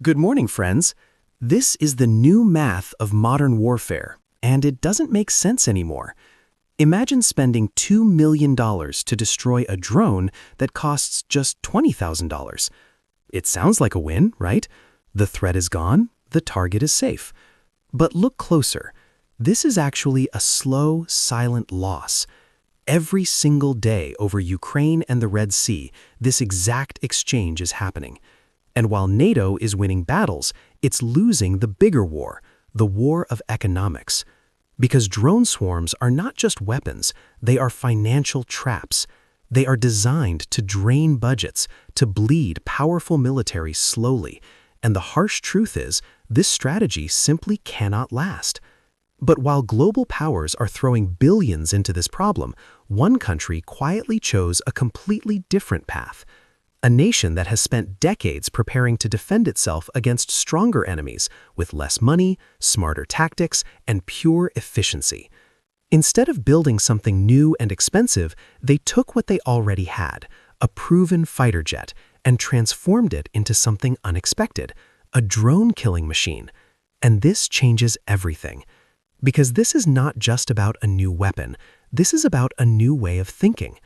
Good morning, friends. This is the new math of modern warfare, and it doesn't make sense anymore. Imagine spending $2 million to destroy a drone that costs just $20,000. It sounds like a win, right? The threat is gone, the target is safe. But look closer. This is actually a slow, silent loss. Every single day over Ukraine and the Red Sea, this exact exchange is happening. And while NATO is winning battles, it's losing the bigger war, the war of economics. Because drone swarms are not just weapons, they are financial traps. They are designed to drain budgets, to bleed powerful militaries slowly. And the harsh truth is, this strategy simply cannot last. But while global powers are throwing billions into this problem, one country quietly chose a completely different path. A nation that has spent decades preparing to defend itself against stronger enemies with less money, smarter tactics, and pure efficiency. Instead of building something new and expensive, they took what they already had, a proven fighter jet, and transformed it into something unexpected, a drone-killing machine. And this changes everything. Because this is not just about a new weapon, this is about a new way of thinking.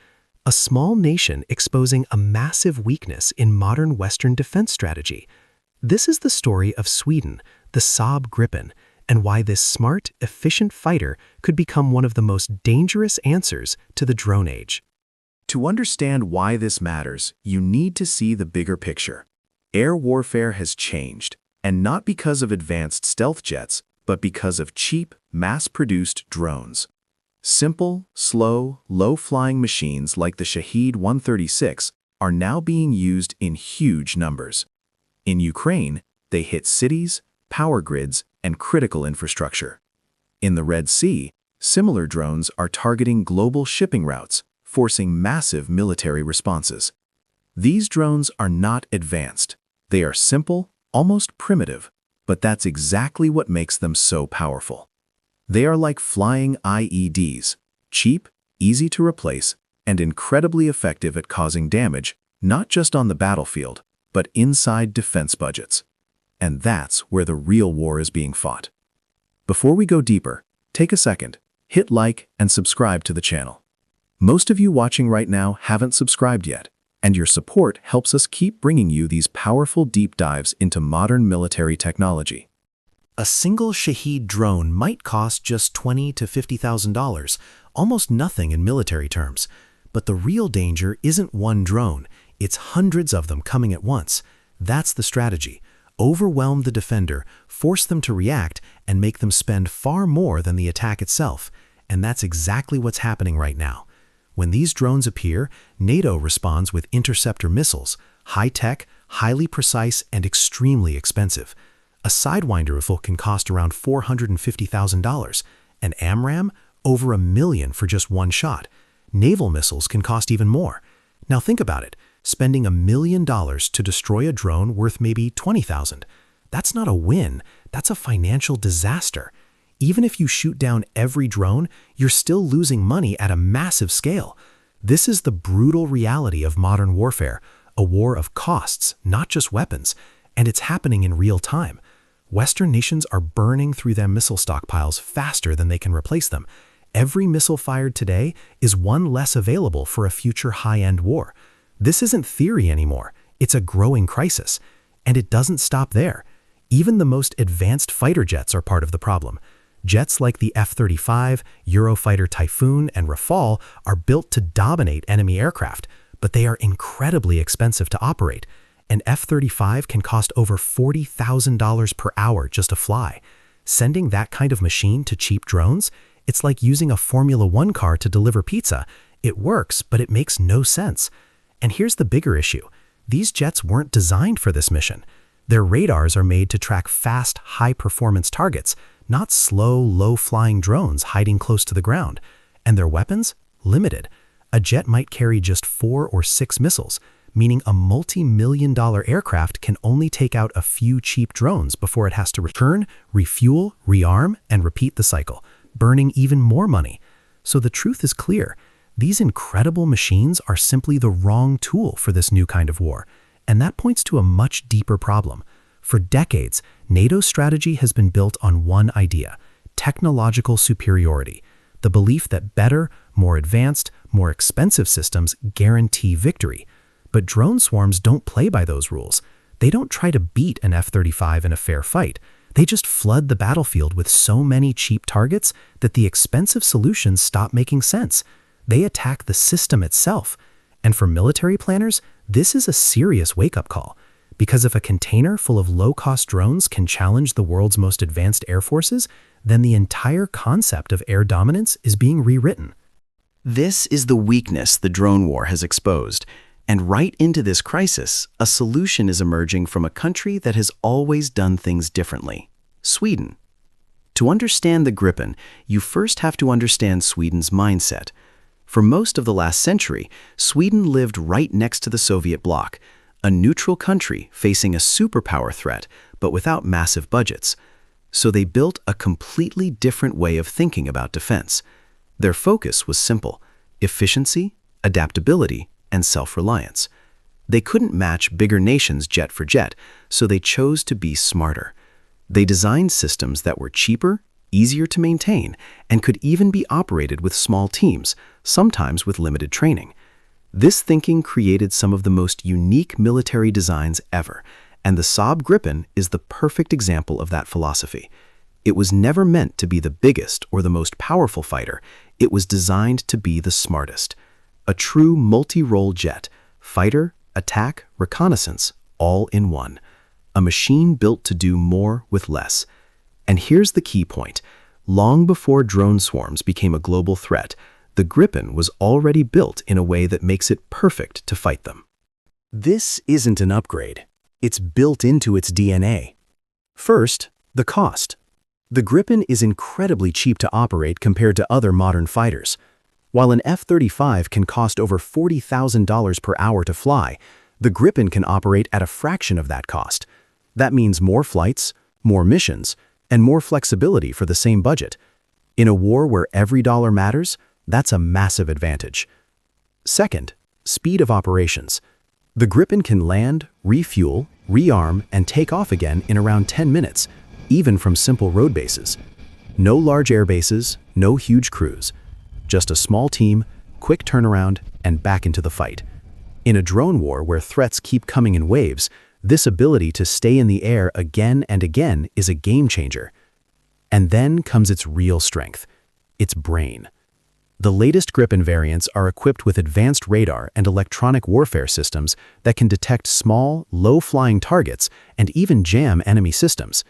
A small nation exposing a massive weakness in modern Western defense strategy. This is the story of Sweden, the Saab Gripen, and why this smart, efficient fighter could become one of the most dangerous answers to the drone age. To understand why this matters, you need to see the bigger picture. Air warfare has changed, and not because of advanced stealth jets, but because of cheap, mass-produced drones. Simple, slow, low-flying machines like the Shahed 136 are now being used in huge numbers. In Ukraine, they hit cities, power grids, and critical infrastructure. In the Red Sea, similar drones are targeting global shipping routes, forcing massive military responses. These drones are not advanced. They are simple, almost primitive, but that's exactly what makes them so powerful. They are like flying IEDs, cheap, easy to replace, and incredibly effective at causing damage, not just on the battlefield, but inside defense budgets. And that's where the real war is being fought. Before we go deeper, take a second, hit like and subscribe to the channel. Most of you watching right now haven't subscribed yet, and your support helps us keep bringing you these powerful deep dives into modern military technology. A single Shahed drone might cost just $20,000 to $50,000, almost nothing in military terms. But the real danger isn't one drone, it's hundreds of them coming at once. That's the strategy. Overwhelm the defender, force them to react, and make them spend far more than the attack itself. And that's exactly what's happening right now. When these drones appear, NATO responds with interceptor missiles, high-tech, highly precise, and extremely expensive. A Sidewinder rifle can cost around $450,000, an AMRAAM over $1 million for just one shot. Naval missiles can cost even more. Now think about it, spending $1 million to destroy a drone worth maybe $20,000. That's not a win, that's a financial disaster. Even if you shoot down every drone, you're still losing money at a massive scale. This is the brutal reality of modern warfare, a war of costs, not just weapons, and it's happening in real time. Western nations are burning through their missile stockpiles faster than they can replace them. Every missile fired today is one less available for a future high-end war. This isn't theory anymore, it's a growing crisis. And it doesn't stop there. Even the most advanced fighter jets are part of the problem. Jets like the F-35, Eurofighter Typhoon, and Rafale are built to dominate enemy aircraft, but they are incredibly expensive to operate. An F-35 can cost over $40,000 per hour just to fly. Sending that kind of machine to cheap drones? It's like using a Formula One car to deliver pizza. It works, but it makes no sense. And here's the bigger issue. These jets weren't designed for this mission. Their radars are made to track fast, high-performance targets, not slow, low-flying drones hiding close to the ground. And their weapons? Limited. A jet might carry just 4 or 6 missiles, meaning a multi-million-dollar aircraft can only take out a few cheap drones before it has to return, refuel, rearm, and repeat the cycle, burning even more money. So the truth is clear. These incredible machines are simply the wrong tool for this new kind of war. And that points to a much deeper problem. For decades, NATO's strategy has been built on one idea: technological superiority, the belief that better, more advanced, more expensive systems guarantee victory. But drone swarms don't play by those rules. They don't try to beat an F-35 in a fair fight. They just flood the battlefield with so many cheap targets that the expensive solutions stop making sense. They attack the system itself. And for military planners, this is a serious wake-up call. Because if a container full of low-cost drones can challenge the world's most advanced air forces, then the entire concept of air dominance is being rewritten. This is the weakness the drone war has exposed. And right into this crisis, a solution is emerging from a country that has always done things differently: Sweden. To understand the Gripen, you first have to understand Sweden's mindset. For most of the last century, Sweden lived right next to the Soviet bloc, a neutral country facing a superpower threat, but without massive budgets. So they built a completely different way of thinking about defense. Their focus was simple: efficiency, adaptability, and self-reliance. They couldn't match bigger nations jet for jet, so they chose to be smarter. They designed systems that were cheaper, easier to maintain, and could even be operated with small teams, sometimes with limited training. This thinking created some of the most unique military designs ever, and the Saab Gripen is the perfect example of that philosophy. It was never meant to be the biggest or the most powerful fighter. It was designed to be the smartest. A true multi-role jet: fighter, attack, reconnaissance, all in one. A machine built to do more with less. And here's the key point: long before drone swarms became a global threat, the Gripen was already built in a way that makes it perfect to fight them. This isn't an upgrade. It's built into its DNA. First, the cost. The Gripen is incredibly cheap to operate compared to other modern fighters. While an F-35 can cost over $40,000 per hour to fly, the Gripen can operate at a fraction of that cost. That means more flights, more missions, and more flexibility for the same budget. In a war where every dollar matters, that's a massive advantage. Second, speed of operations. The Gripen can land, refuel, rearm, and take off again in around 10 minutes, even from simple road bases. No large air bases, no huge crews. Just a small team, quick turnaround, and back into the fight. In a drone war where threats keep coming in waves, this ability to stay in the air again and again is a game changer. And then comes its real strength: its brain. The latest Gripen variants are equipped with advanced radar and electronic warfare systems that can detect small, low-flying targets and even jam enemy systems.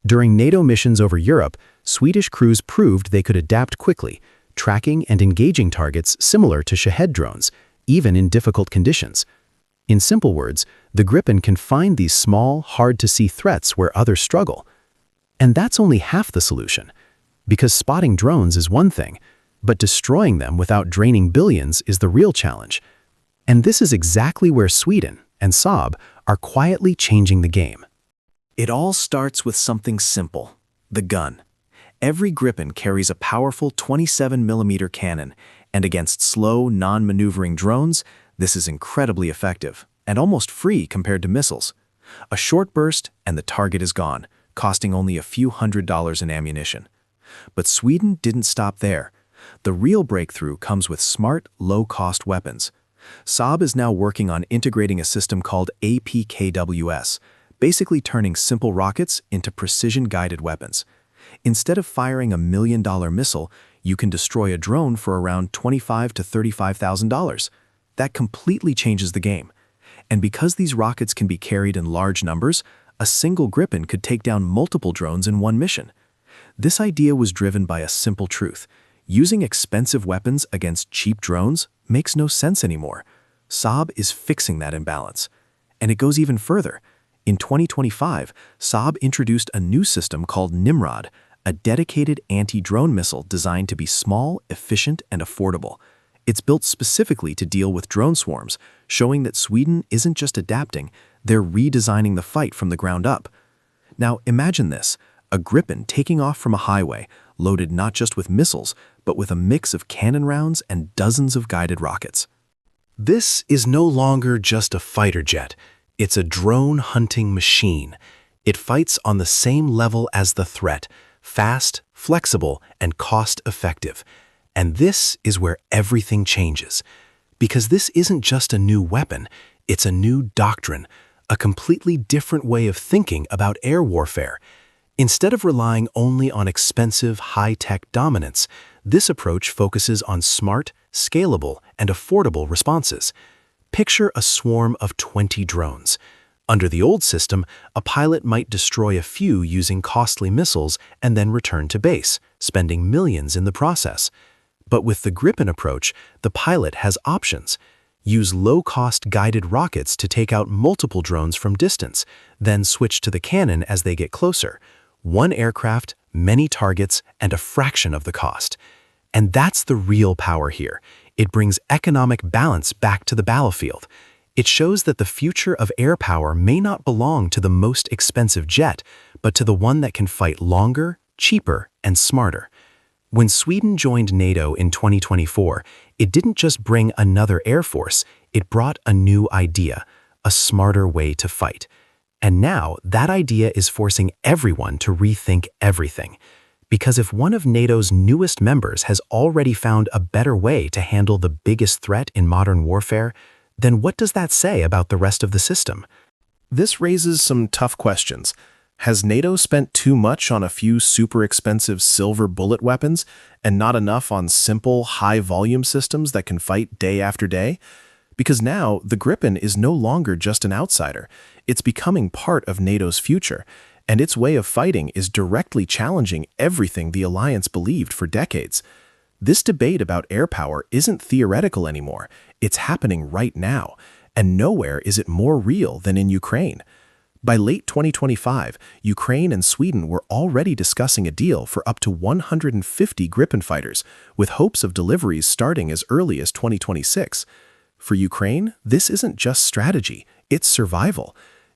During NATO missions over Europe, Swedish crews proved they could adapt quickly, tracking and engaging targets similar to shahed drones, even in difficult conditions. In simple words, the Gripen can find these small, hard-to-see threats where others struggle. And that's only half the solution. Because spotting drones is one thing, but destroying them without draining billions is the real challenge. And this is exactly where Sweden and Saab are quietly changing the game. It all starts with something simple: the gun. Every Gripen carries a powerful 27mm cannon, and against slow, non-maneuvering drones, this is incredibly effective and almost free compared to missiles. A short burst and the target is gone, costing only a few $100s in ammunition. But Sweden didn't stop there. The real breakthrough comes with smart, low-cost weapons. Saab is now working on integrating a system called APKWS, basically turning simple rockets into precision-guided weapons. Instead of firing $1 million missile, you can destroy a drone for around $25,000 to $35,000. That completely changes the game. And because these rockets can be carried in large numbers, a single Gripen could take down multiple drones in one mission. This idea was driven by a simple truth: using expensive weapons against cheap drones makes no sense anymore. Saab is fixing that imbalance. And it goes even further. In 2025, Saab introduced a new system called Nimrod, a dedicated anti-drone missile designed to be small, efficient, and affordable. It's built specifically to deal with drone swarms, showing that Sweden isn't just adapting, they're redesigning the fight from the ground up. Now imagine this: a Gripen taking off from a highway, loaded not just with missiles, but with a mix of cannon rounds and dozens of guided rockets. This is no longer just a fighter jet. It's a drone hunting machine. It fights on the same level as the threat, fast, flexible, and cost-effective. And this is where everything changes. Because this isn't just a new weapon, it's a new doctrine, a completely different way of thinking about air warfare. Instead of relying only on expensive, high-tech dominance, this approach focuses on smart, scalable, and affordable responses. Picture a swarm of 20 drones. Under the old system, a pilot might destroy a few using costly missiles and then return to base, spending millions in the process. But with the Gripen approach, the pilot has options. Use low-cost guided rockets to take out multiple drones from distance, then switch to the cannon as they get closer. One aircraft, many targets, and a fraction of the cost. And that's the real power here. It brings economic balance back to the battlefield. It shows that the future of air power may not belong to the most expensive jet, but to the one that can fight longer, cheaper, and smarter. When Sweden joined NATO in 2024, it didn't just bring another air force, it brought a new idea, a smarter way to fight. And now, that idea is forcing everyone to rethink everything. Because if one of NATO's newest members has already found a better way to handle the biggest threat in modern warfare, then what does that say about the rest of the system? This raises some tough questions. Has NATO spent too much on a few super expensive silver bullet weapons and not enough on simple, high-volume systems that can fight day after day? Because now, the Gripen is no longer just an outsider. It's becoming part of NATO's future, and its way of fighting is directly challenging everything the alliance believed for decades. This debate about air power isn't theoretical anymore. It's happening right now, and nowhere is it more real than in Ukraine. By late 2025, Ukraine and Sweden were already discussing a deal for up to 150 Gripen fighters, with hopes of deliveries starting as early as 2026. For Ukraine, this isn't just strategy, it's survival.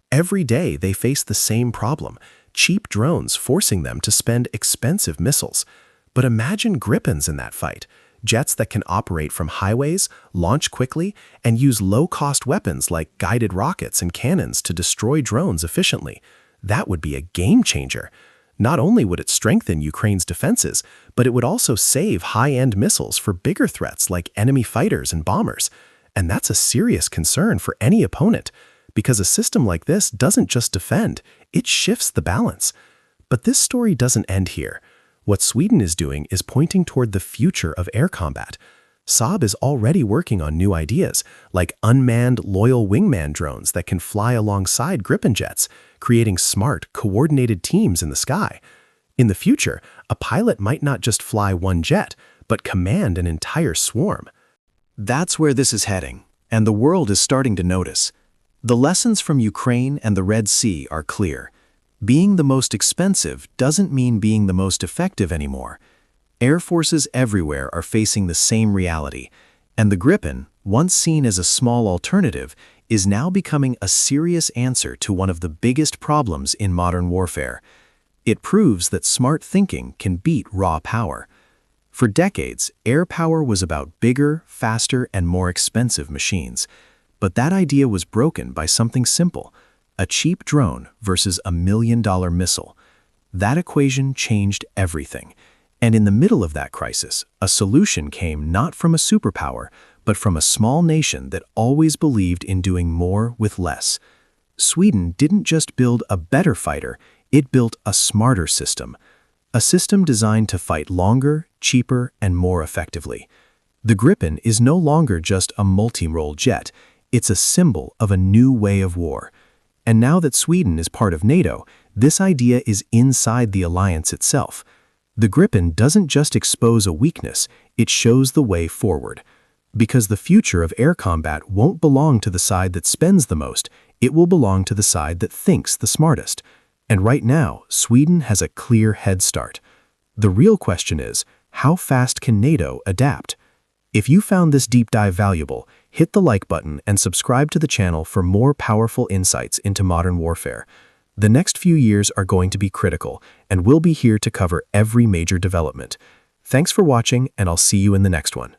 Every day they face the same problem, cheap drones forcing them to spend expensive missiles. But imagine Gripens in that fight, jets that can operate from highways, launch quickly, and use low-cost weapons like guided rockets and cannons to destroy drones efficiently. That would be a game changer. Not only would it strengthen Ukraine's defenses, but it would also save high-end missiles for bigger threats like enemy fighters and bombers. And that's a serious concern for any opponent, because a system like this doesn't just defend, it shifts the balance. But this story doesn't end here. What Sweden is doing is pointing toward the future of air combat. Saab is already working on new ideas, like unmanned loyal wingman drones that can fly alongside Gripen jets, creating smart, coordinated teams in the sky. In the future, a pilot might not just fly one jet, but command an entire swarm. That's where this is heading, and the world is starting to notice. The lessons from Ukraine and the Red Sea are clear. Being the most expensive doesn't mean being the most effective anymore. Air forces everywhere are facing the same reality, and the Gripen, once seen as a small alternative, is now becoming a serious answer to one of the biggest problems in modern warfare. It proves that smart thinking can beat raw power. For decades, air power was about bigger, faster, and more expensive machines. But that idea was broken by something simple: a cheap drone versus $1 million missile. That equation changed everything. And in the middle of that crisis, a solution came not from a superpower, but from a small nation that always believed in doing more with less. Sweden didn't just build a better fighter, it built a smarter system. A system designed to fight longer, cheaper, and more effectively. The Gripen is no longer just a multi-role jet, it's a symbol of a new way of war. And now that Sweden is part of NATO, this idea is inside the alliance itself. The Gripen doesn't just expose a weakness, it shows the way forward. Because the future of air combat won't belong to the side that spends the most, it will belong to the side that thinks the smartest. And right now, Sweden has a clear head start. The real question is, how fast can NATO adapt? If you found this deep dive valuable, hit the like button and subscribe to the channel for more powerful insights into modern warfare. The next few years are going to be critical, and we'll be here to cover every major development. Thanks for watching, and I'll see you in the next one.